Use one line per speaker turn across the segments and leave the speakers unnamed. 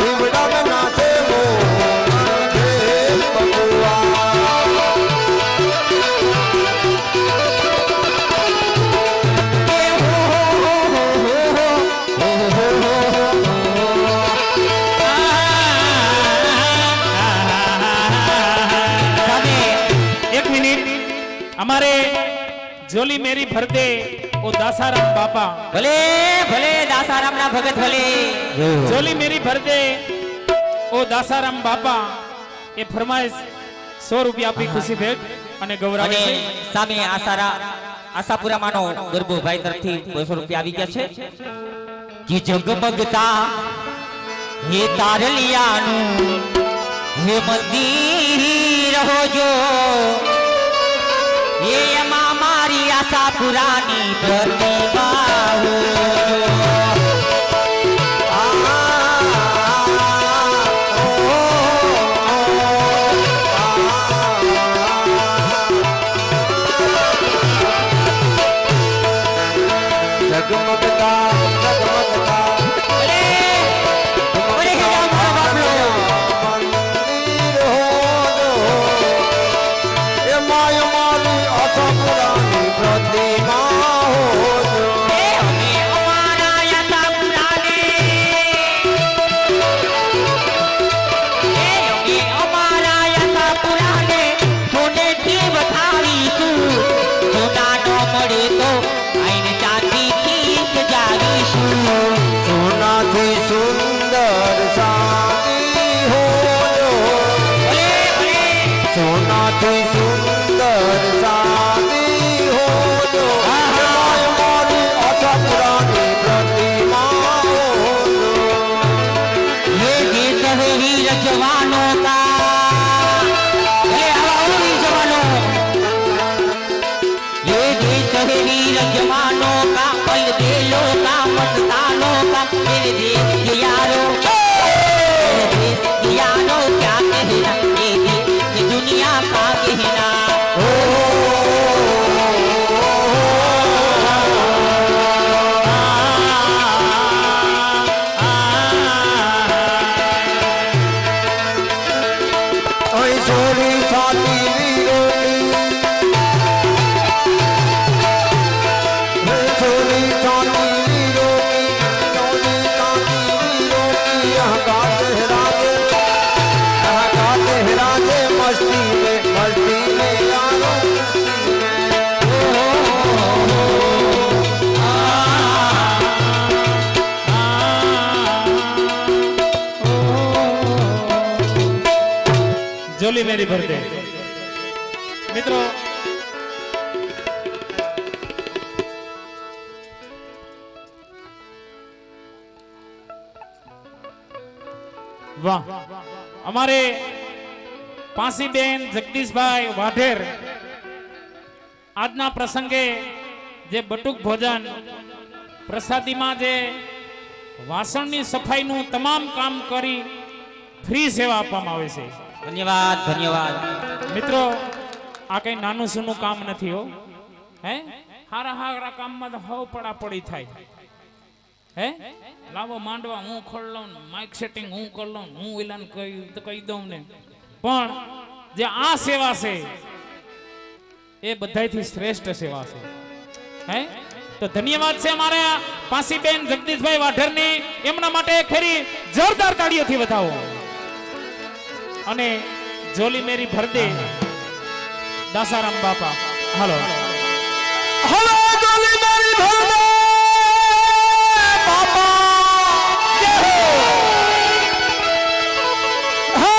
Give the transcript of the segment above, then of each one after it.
हिवड़ा में नाचे
हमारे जोली मेरी भर दे ओ दासाराम बापा
भले भले दासाराम ना भगत भले
जोली मेरी भर दे ओ दासाराम बापा ये फरमाइश 100 रुपया आपकी खुशी भेट અને ગૌરવ છે
સામે આશાપુરા માનો ગરબુભાઈ તરફથી 200 રૂપિયા આવી ગયા છે કે જગમગતા હે તારલિયાનું હે મંદિર રહો જો ये यमा मारी आशा पुरानी प्रतिभा हो
जगमगता जगमगता
जोली मेरी भर दे मित्रों वाह हमारे पासी बेन जगदीश भाई वाढेर આજના પ્રસંગે જે બટુક ભોજન પ્રસાદીમાં જે વાસણની સફાઈનું તમામ કામ કરી ફ્રી સેવા આપવામાં આવે છે
ધન્યવાદ ધન્યવાદ
મિત્રો આ કઈ નાનું સૂનું કામ નથી હો હે હારા હારા કામમાં તો હવ પડાપડી થાય હે લાવો માંડવા હું ખોલ લઉં માઇક સેટિંગ હું કરી લઉં હું એલાન કહી દઉં ને પણ જે આ સેવા છે એ બધાયથી શ્રેષ્ઠ સેવા છે હે તો ધન્યવાદ છે અમારા પાસીબેન જગદીશભાઈ વાઢરની એમના માટે ફેરી જોરદાર તાળીઓથી વધાવો અને જોલી મેરી ભરદે દાસારામ બાપા હાલો
હલો જોલી મેરી ભરદે બાપા જય હો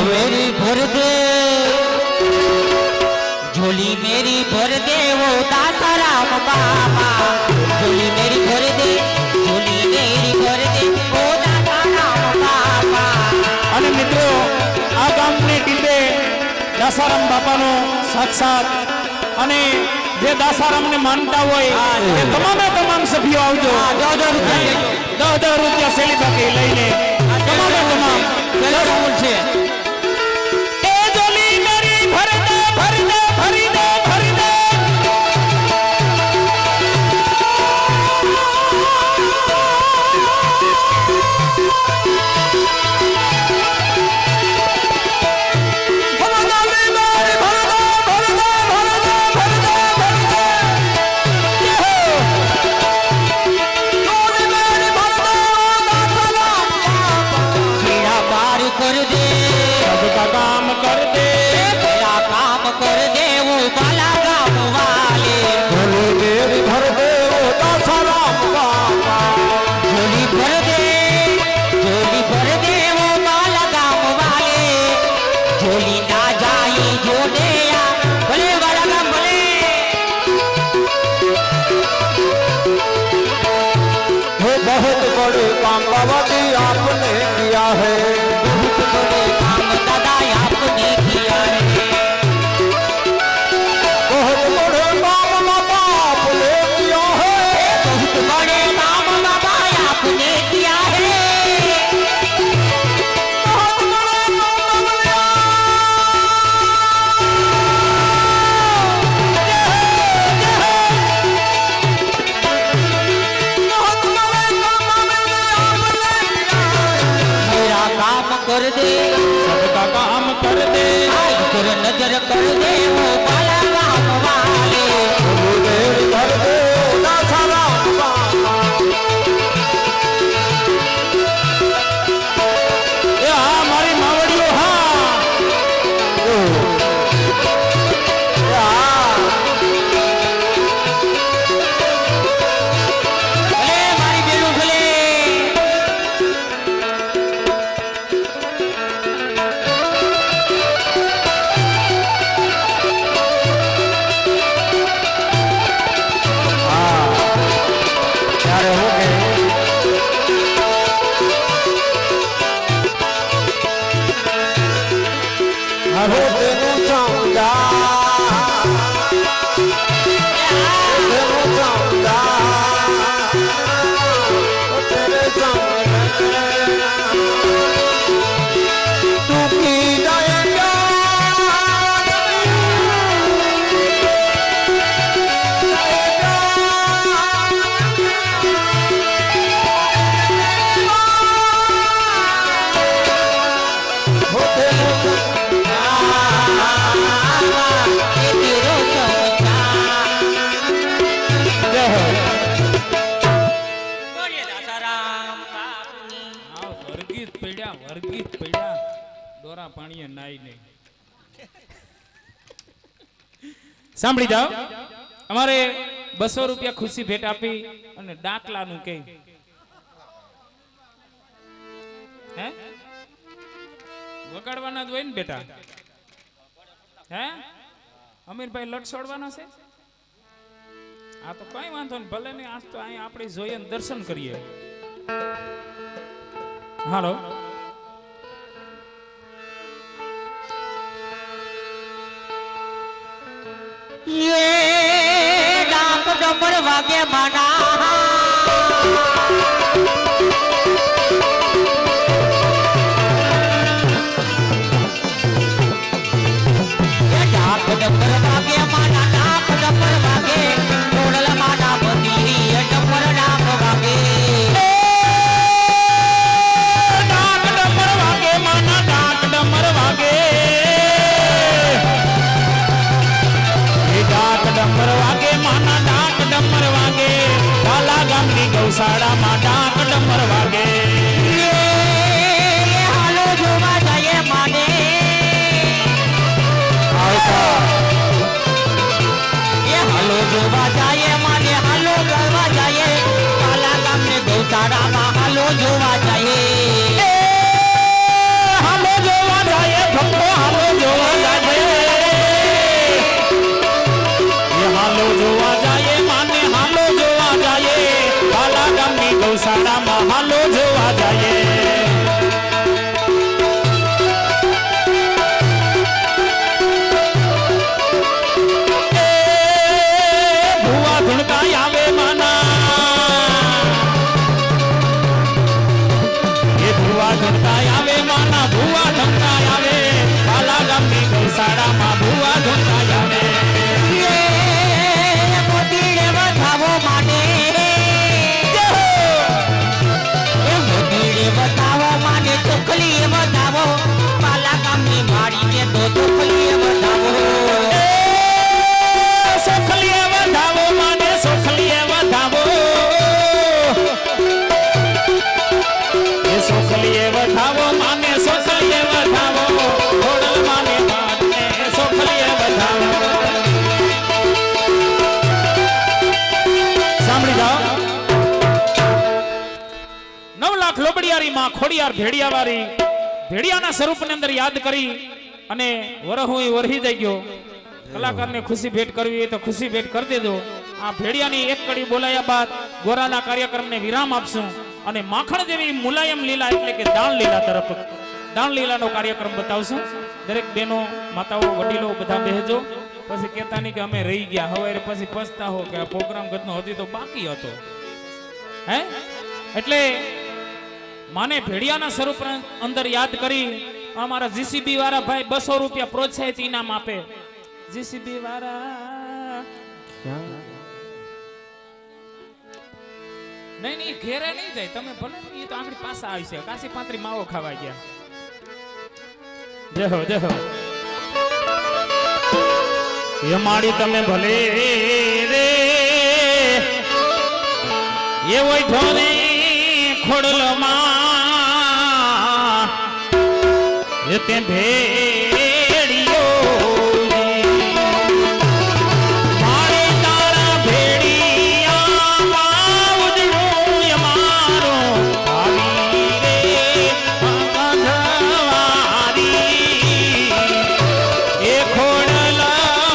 मेरी भर दे झोली मेरी भर दे वो दासाराम बाबा झोली मेरी भर दे झोली मेरी भर दे वो दासाराम बाबा
અને મિત્રો આ ગામની ટીમે દાસારામ બાપાનો સાક્ષાત અને જે દાસારામને માનતા હોય એ તમામ સભ્યો આવજો. 10 રૂપિયા સેલી બાકી લઈને તમામ છે. એ જોલી મેરી ભરદે ભરદે ભરદે ભરદે
बहुत बड़े काम बाबा जी आपने किया है.
बहुत बड़े काम दादा आपने किया है.
बहुत बड़े काम बाबा आपने किया है.
बहुत बड़े काम बाबा आपने किया है.
बहुत बड़े काम बाबा
कर दे
सबका काम कर दे.
कर नजर कर दे वो बाला काम वाले.
मेरी भर दे दासाराम बाबा.
એ હા મારી માવડીઓ હા.
ભલે મારી બેનું ભલે.
હવે તેનું સમજા, તેનું સમજા, તેરે સમજા તું કી જાયેગા.
વર્ગીત પડ્યા દોરા પાણીએ નાઈ નહીં. સાંભળી જાઓ, અમારે 200 રૂપિયા ખુશી ભેટ આપી અને ડાકલાનું કે હે વગાડવાના જ હોય ને બેટા. હે અમીરભાઈ લટ છોડવાના છે. આ તો કઈ વાંધો નહીં, ભલે ને આજ તો અહીં આપણે જોઈએ દર્શન કરીએ. હાલો
ये डाक डमर वागे माना ये डाक डमर वागे माना डाक डमर वागे मोडल माना बंदीरी ये डमर डाक वागे
डाक डमर वागे माना डाक डमर वागे डाक डमर वागे माना डाक डमर वागे काला गामनी गौशाला માં डाक डमर वागे
ये हालो જોવા જાય માને
આવતા
માં ખોડિયાર ભેડિયાવાળી ભેડિયાના સ્વરૂપની અંદર યાદ કરી અને વરહું વરહી જઈ ગયો. કલાકારને ખુશી ભેટ કરવી હોય તો ખુશી ભેટ કરી દેજો. આ ભેડિયાની એક કડી બોલાયા બાદ ગોરાના કાર્યક્રમને વિરામ આપશું અને માખણ જેવી મુલાયમ લીલા એટલે કે દાણ લીલા તરફ દાણ લીલાનો કાર્યક્રમ બતાવશું. દરેક બહેનો માતાઓ વડીલો બધા બેહજો. પછી કહેતા નહીં કે અમે રહી ગયા, હવે પછી પછતા હો કે આ પ્રોગ્રામ ગતનો હજી તો બાકી હતો. હે એટલે માને ભેડિયાના સ્વરૂપ અંદર યાદ કરી અમારા જીસીબી વાળા ભાઈ 200 રૂપિયા પ્રોત્સાહિત ઇનામ આપે. જીસીબી વાળા નહીં ઘેરે નહીં જાય, તમે ભલે એ તો આપણી પાસે આવી છે. કાશી પાંત્રી માવો ખાવા ગયા. જય હો જય હો. એ માડી તમે ભલે રે એ હોય ઢોરે ખોડલમાં એ તે ભેડિયો મારે તારા ભેડિયામાં ઉજળું અમારો આવી રે ગંધવારી એ ખોડલ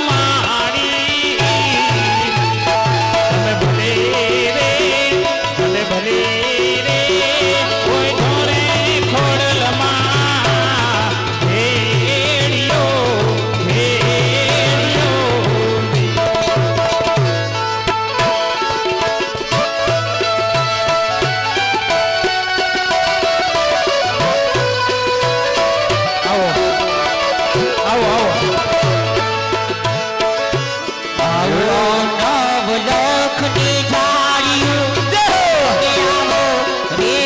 મારી તમે ભલે રે ભલે ભલે રે કોઈ ઢોરે ખોડલમાં ભેડિયો ભેડિયો આવો આવો આવો
આવો નવલખની ઝાડિયું આવો રે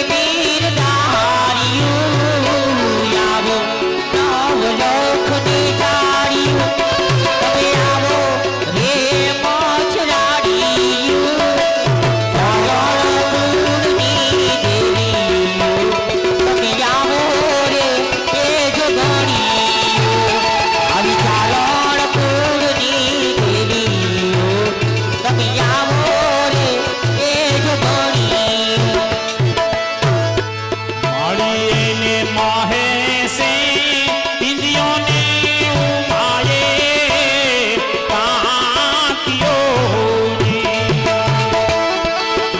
વીર ધારિયું આવો નવલખની ઝાડિયું તમે આવો રે મચરાડિયું સગળની દેવીયું તમે આવો રે તેજ ગણિયું આવી ચારણ કુળની દેવીયું તમે આવો રે તેજ ગણિયું
માળીને માહે સે પિંજિયોને ઉમાયે કાંતિયોજી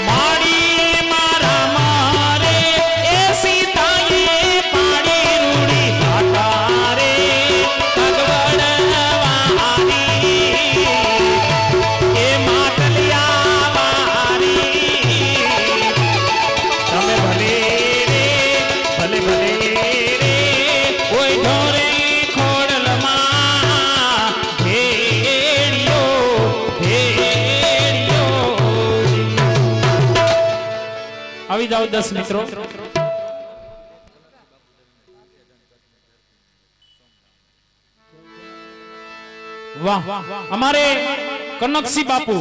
માળી મારા મારે એ સીતાએ પાડી રૂડી ભાટા રે કગવડવારી એ માટલિયા વારી તમે ભલે રે ભલે ભલે રે કોઈ ઢોરે ખોડલમાં ભેડિયો ભેડિયો આવી જાઓ 10 મિત્રો. વાહ અમારે કનકસી બાપુ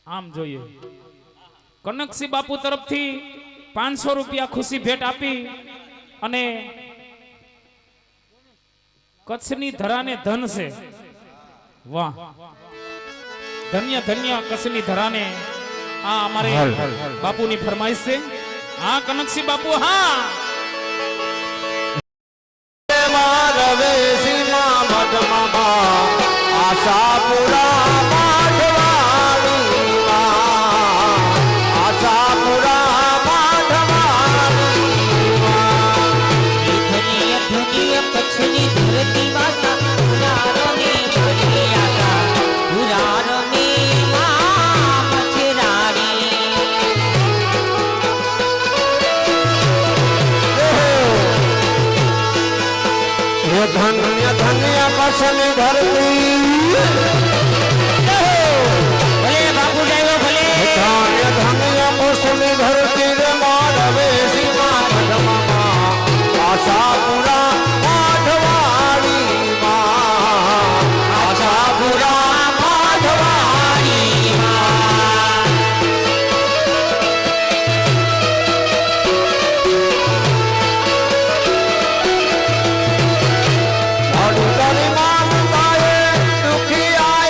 આમ જોઈએ કનકસી બાપુ તરફથી 500 રૂપિયા ખુશી ભેટ આપી અને કચ્છની ધરાને ધન છે. વાહ ધન્ય ધન્ય કચ્છની ધરાને આ અમારે બાપુની ફરમાઈશ છે. હા કનકસી બાપુ હા
રવે સીમા મઢમાં આશાપુરા માઢવાડીમાં આશાપુરા માઢવાડીમાં
ધન્ય ધન્ય કચ્છની ધરતીમાં પુરાણોની ભરી આશા પુરાણોની માં મચરાડી
હે ધન્ય ધન્ય કચ્છની ધરતી
ભલે બાપુ જાયો ભલે
ધન્ય ધન્ય કચ્છની ધરતી રે માધવે સીમા મઢમાં આશાપુરા માઢવાડીમાં આશાપુરા
માધવાડીમાં
અડુતરી મામતાએ દુખી આય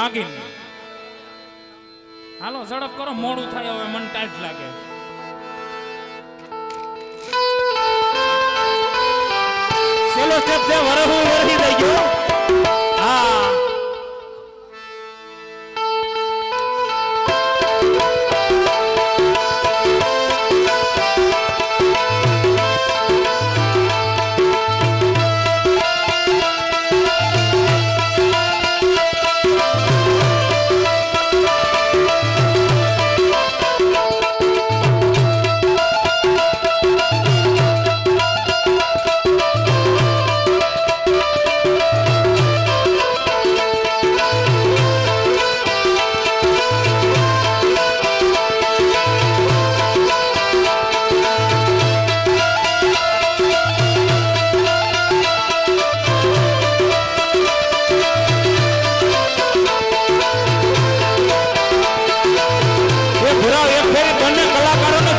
નાગિન. હાલો ઝડપ કરો, મોડું થાય હવે, મન ટાઈટ લાગે.
છેલ્લો સ્ટેપ છે વરહુ વરહી દઈ ગયો. હા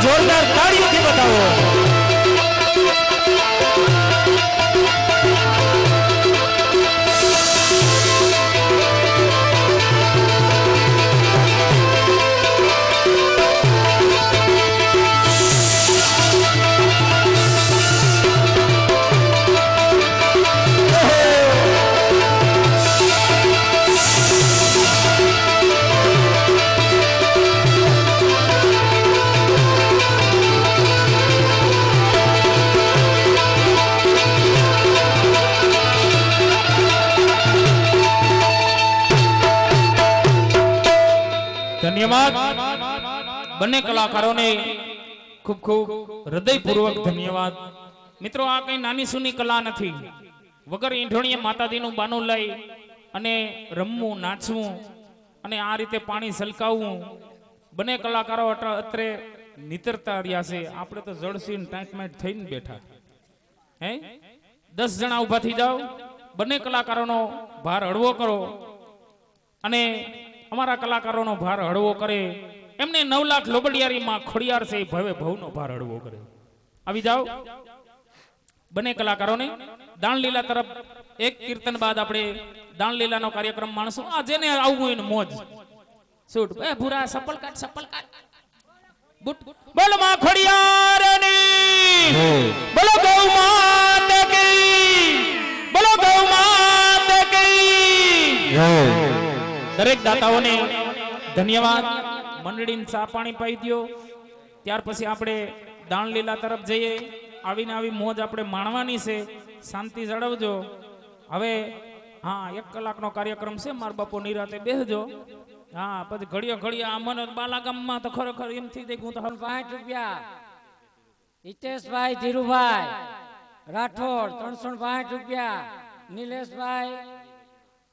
જોરદાર તાળીઓથી બતાવો. ધન્યવાદ બંને કલાકારોને, ખૂબ ખૂબ હૃદયપૂર્વક ધન્યવાદ. મિત્રો, આ કઈ નાની સૂની કલા નથી. વગર ઈંઢોણીએ માતાજીનું બાનું લઈ અને રમવું, નાચવું અને આ રીતે પાણી સલકાવવું, બંને કલાકારો અત્રે નિતરતા રહ્યા છે. આપણે તો જળસીન ટાઈટમેટ થઈને બેઠા. હે 10 જણા ઊભા થઈ જાઓ, બંને કલાકારોનો ભાર હળવો કરો અને અમારા કલાકારોનો ભાર હળવો કરે. એમને 9 લાખ લોબડિયારીમાં ખોડિયાર છે, ભવે ભવનો ભાર હળવો કરે. આવી જાઓ બંને કલાકારોને. દાણલીલા તરફ એક કીર્તન બાદ આપણે દાણલીલાનો કાર્યક્રમ માણસો. આ જેને આવવું એને મોજ શૂટ. એ ભૂરા સપલ કાટ બુટ. બોલો માં ખોડિયારની, બોલો ગૌ માત કી, બોલો ગૌ માત કી. દરેક દાતાઓને ધન્યવાદ. મંડળીને ચા પાણી પાઈ દો. ત્યાર પછી આપણે દાણલીલા તરફ જઈએ. આવીને આવી મોજ આપણે માણવાની છે. શાંતિ જાળવજો. હવે હા 1 કલાકનો કાર્યક્રમ છે. માર બાપુ નિરાતે બેસજો. હા પછી ઘડિયા આ મને બાલાગામમાં તો ખરેખર એમ થી દેખું તો
60 રૂપિયા. હિતેશભાઈ ધીરુભાઈ રાઠોડ 360 રૂપિયા. નિલેશભાઈ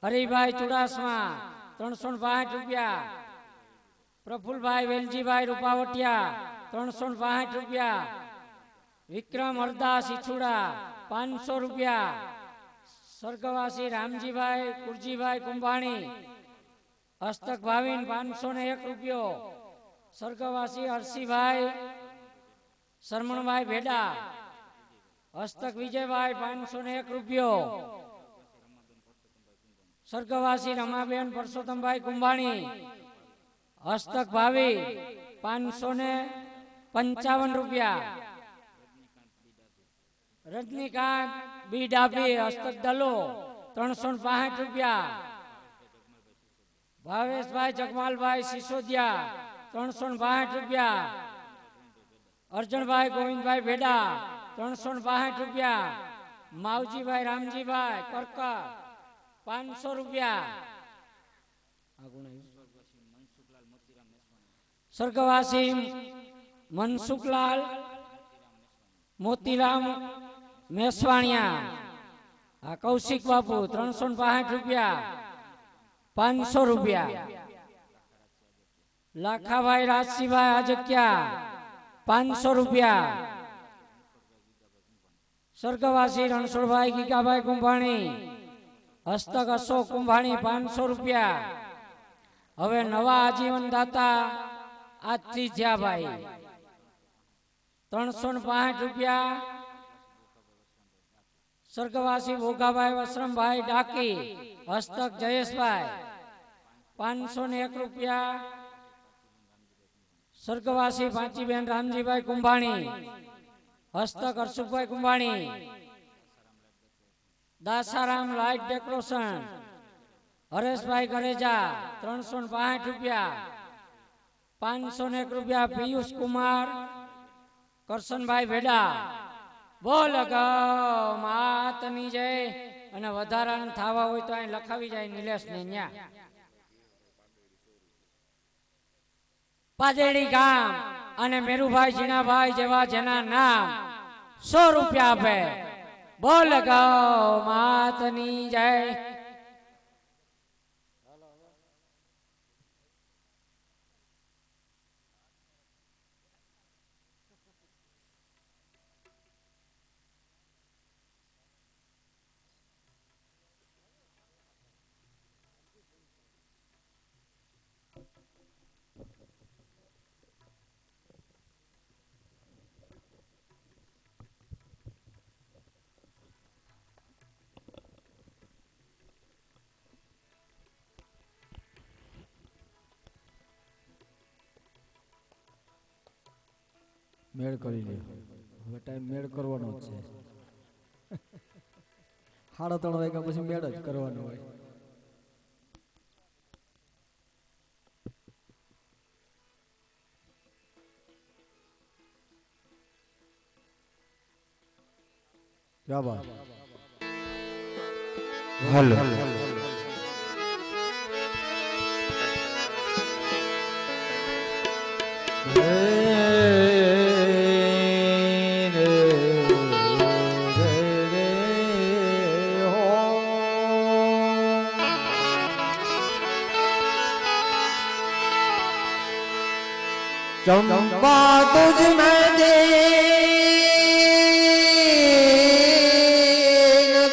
હરિભાઈ ચુડાસમા 360 રૂપિયા. પ્રફુલભાઈ વેલજીભાઈ રૂપાવટિયા 360 રૂપિયા. વિક્રમ હરદાસ ઇછુડા 500 રૂપિયા. સ્વર્ગવાસી રામજીભાઈ કુરજીભાઈ કુંભાણી હસ્તક ભાવિન 501 રૂપિયો. સ્વર્ગવાસી હરસીભાઈ શરમણભાઈ ભેડા હસ્તક વિજયભાઈ 501 રૂપિયો. સ્વર્ગવાસી રમાબેન પરસોત્તમભાઈ કુંભાણી હસ્તક ભાવિ 555 રૂપિયા. રજનીકાંત બી ડાભી હસ્તક દલો 365 રૂપિયા. ભાવેશભાઈ જગમાલભાઈ સિસોદિયા 362 રૂપિયા. અર્જણભાઈ ગોવિંદભાઈ ભેડા 362 રૂપિયા. માવજીભાઈ રામજીભાઈ કરકર 500 રૂપિયા. સ્વર્ગવાસી મનસુખલાલ મોતીરામ મેસવાણિયા આ કૌશિક બાપુ 365 રૂપિયા. 500 રૂપિયા. લાખાભાઈ રાજસિંહભાઈ આજકિયા 500 રૂપિયા. સ્વર્ગવાસી રણછોડભાઈ ગીગાભાઈ કુંભાણી હસ્તક અશોક કુંભાણી 500 રૂપિયા. હવે નવા આજીવન દાતા આજથી જ્યાભાઈ 365 રૂપિયા. સ્વર્ગવાસી ભોગાભાઈ વસરમભાઈ ડાકી હસ્તક જયેશભાઈ 501 રૂપિયા સ્વર્ગવાસી પાંચીબેન રામજીભાઈ કુંભાણી, હસ્તક હર્ષુભાઈ કુંભાણી, દાસારામ લાઇટ ડેકોરેશન હરેશભાઈ ગરેજા 365 રૂપિયા, 501 રૂપિયા પિયુષ કુમાર કરશનભાઈ ભેડા. બોલ ગૌ માતની જય. અને વધારાનું થાવા હોય તો અહીં લખાવી જાય નિલેશ ને ન્યા. પાજેડી ગામ અને મેરુભાઈ જીણાભાઈ જેવા જેના નામ 100 રૂપિયા આપે. બોલ ગૌ માતની જય.
મેળ કરી લે. હવે ટાઈમ મેળ કરવાનો જ છે. 3:30 વાગ્યા પછી મેળ જ કરવાનો હોય. ક્યા બાત.
હલો
चंपा तुझ में दीन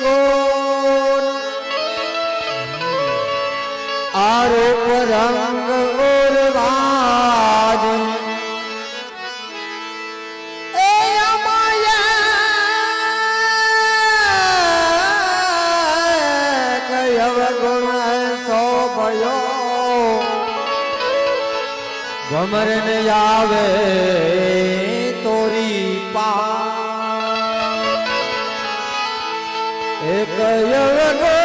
गुण आरोप रंग और बाज ए अमाया कयव गुण सो भयो गमरन आवे तोरी पा एक यवगो